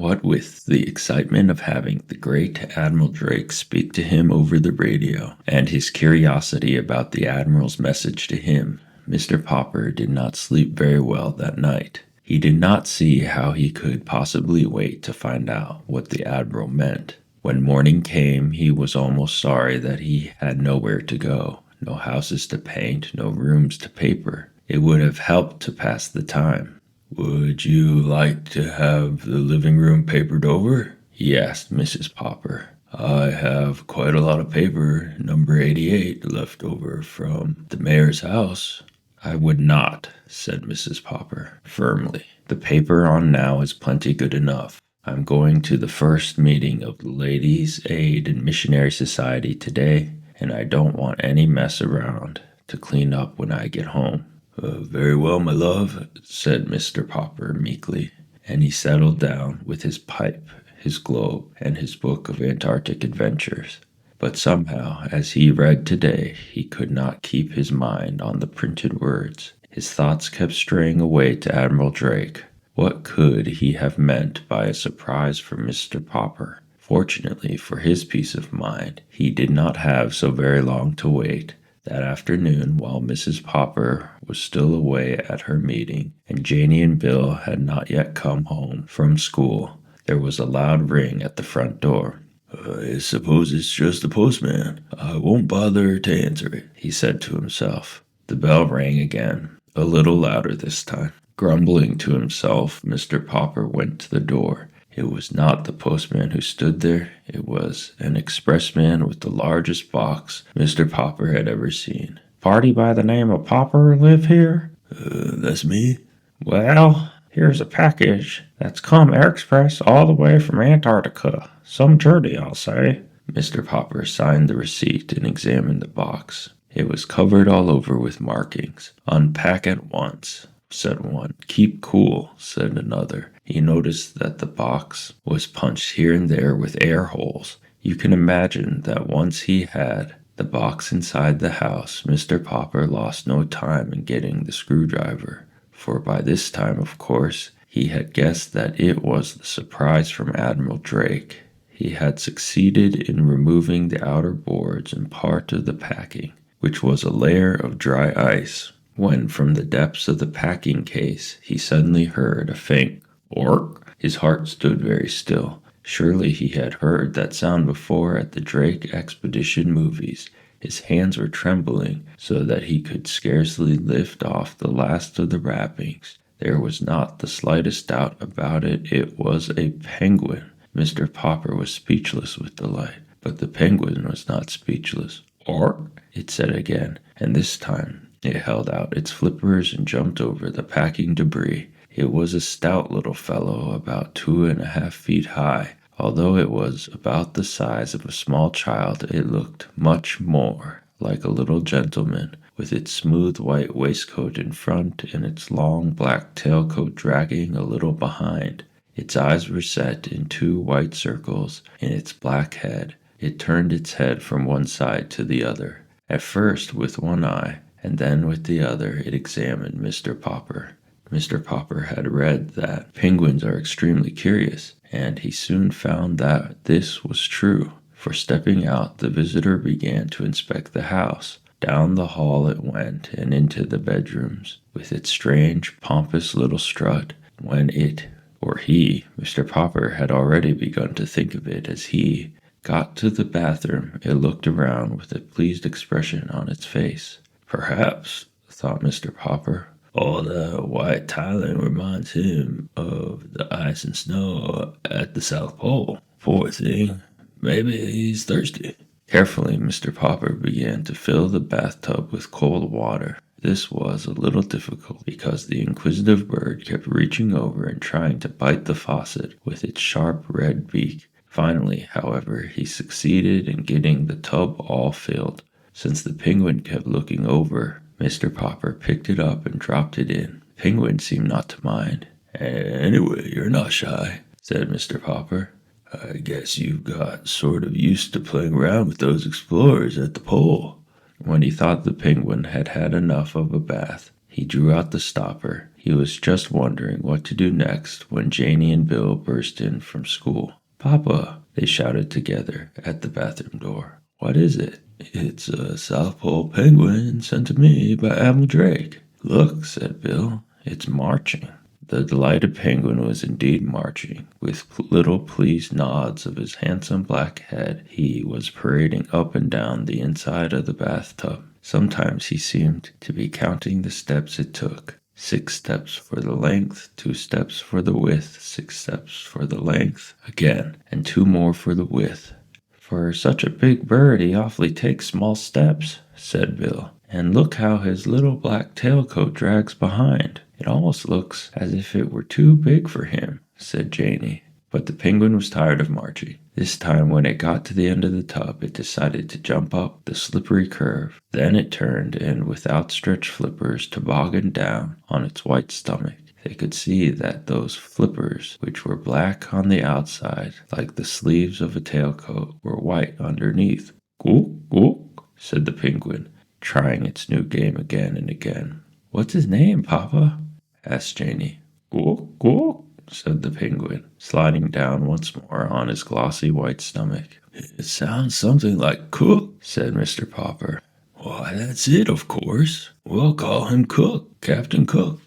What with the excitement of having the great Admiral Drake speak to him over the radio, and his curiosity about the Admiral's message to him, Mr. Popper did not sleep very well that night. He did not see how he could possibly wait to find out what the Admiral meant. When morning came, he was almost sorry that he had nowhere to go, no houses to paint, no rooms to paper. It would have helped to pass the time. "Would you like to have the living room papered over?" he asked Mrs. Popper. "I have quite a lot of paper, number 88, left over from the mayor's house." "I would not," said Mrs. Popper, firmly. "The paper on now is plenty good enough. I'm going to the first meeting of the Ladies' Aid and Missionary Society today, and I don't want any mess around to clean up when I get home." "Very well, my love," said Mr. Popper meekly, and he settled down with his pipe, his globe, and his book of Antarctic adventures. But somehow, as he read today, he could not keep his mind on the printed words. His thoughts kept straying away to Admiral Drake. What could he have meant by a surprise from Mr. Popper? Fortunately for his peace of mind, he did not have so very long to wait. That afternoon, while Mrs. Popper was still away at her meeting, and Janie and Bill had not yet come home from school, there was a loud ring at the front door. "I suppose it's just the postman. I won't bother to answer it," he said to himself. The bell rang again, a little louder this time. Grumbling to himself, Mr. Popper went to the door. It was not the postman who stood there. It was an expressman with the largest box Mr. Popper had ever seen. "Party by the name of Popper live here?" That's me." "Well, here's a package that's come air express all the way from Antarctica. Some journey, I'll say." Mr. Popper signed the receipt and examined the box. It was covered all over with markings. "Unpack at once," said one. "Keep cool," said another. He noticed that the box was punched here and there with air holes. You can imagine that once he had the box inside the house, Mr. Popper lost no time in getting the screwdriver, for by this time, of course, he had guessed that it was the surprise from Admiral Drake. He had succeeded in removing the outer boards and part of the packing, which was a layer of dry ice, when from the depths of the packing case he suddenly heard a faint "ork." His heart stood very still. Surely he had heard that sound before at the Drake expedition movies. His hands were trembling so that he could scarcely lift off the last of the wrappings. There was not the slightest doubt about it. It was a penguin. Mr. Popper was speechless with delight, but the penguin was not speechless. "Ork," it said again, and this time it held out its flippers and jumped over the packing debris. It was a stout little fellow, about 2.5 feet high. Although it was about the size of a small child, it looked much more like a little gentleman, with its smooth white waistcoat in front and its long black tailcoat dragging a little behind. Its eyes were set in 2 white circles in its black head. It turned its head from one side to the other, at first with one eye, and then with the other it examined Mr. Popper. Mr. Popper had read that penguins are extremely curious, and he soon found that this was true, for stepping out, the visitor began to inspect the house. Down the hall it went and into the bedrooms, with its strange, pompous little strut. When it, or he, Mr. Popper had already begun to think of it as he, got to the bathroom, it looked around with a pleased expression on its face. "Perhaps," thought Mr. Popper, "all the white tiling reminds him of the ice and snow at the South Pole. Poor thing. Maybe he's thirsty." Carefully, Mr. Popper began to fill the bathtub with cold water. This was a little difficult because the inquisitive bird kept reaching over and trying to bite the faucet with its sharp red beak. Finally, however, he succeeded in getting the tub all filled. Since the penguin kept looking over, Mr. Popper picked it up and dropped it in. The penguin seemed not to mind. "Anyway, you're not shy," said Mr. Popper. "I guess you've got sort of used to playing around with those explorers at the pole." When he thought the penguin had had enough of a bath, he drew out the stopper. He was just wondering what to do next when Janie and Bill burst in from school. "Papa," they shouted together at the bathroom door. "What is it?" "It's a South Pole penguin sent to me by Admiral Drake." "Look," said Bill, "it's marching." The delighted penguin was indeed marching. With little pleased nods of his handsome black head, he was parading up and down the inside of the bathtub. Sometimes he seemed to be counting the steps it took. 6 steps for the length, 2 steps for the width, 6 steps for the length, again, and 2 more for the width. "For such a big bird, he awfully takes small steps," said Bill. "And look how his little black tailcoat drags behind. It almost looks as if it were too big for him," said Janie. But the penguin was tired of marching. This time when it got to the end of the tub, it decided to jump up the slippery curve. Then it turned and with outstretched flippers tobogganed down on its white stomach. They could see that those flippers, which were black on the outside, like the sleeves of a tailcoat, were white underneath. "Gook, gook," said the penguin, trying its new game again and again. "What's his name, Papa?" asked Janie. "Gook, gook," said the penguin, sliding down once more on his glossy white stomach. "It sounds something like Cook," said Mr. Popper. "Why, that's it, of course. We'll call him Cook, Captain Cook."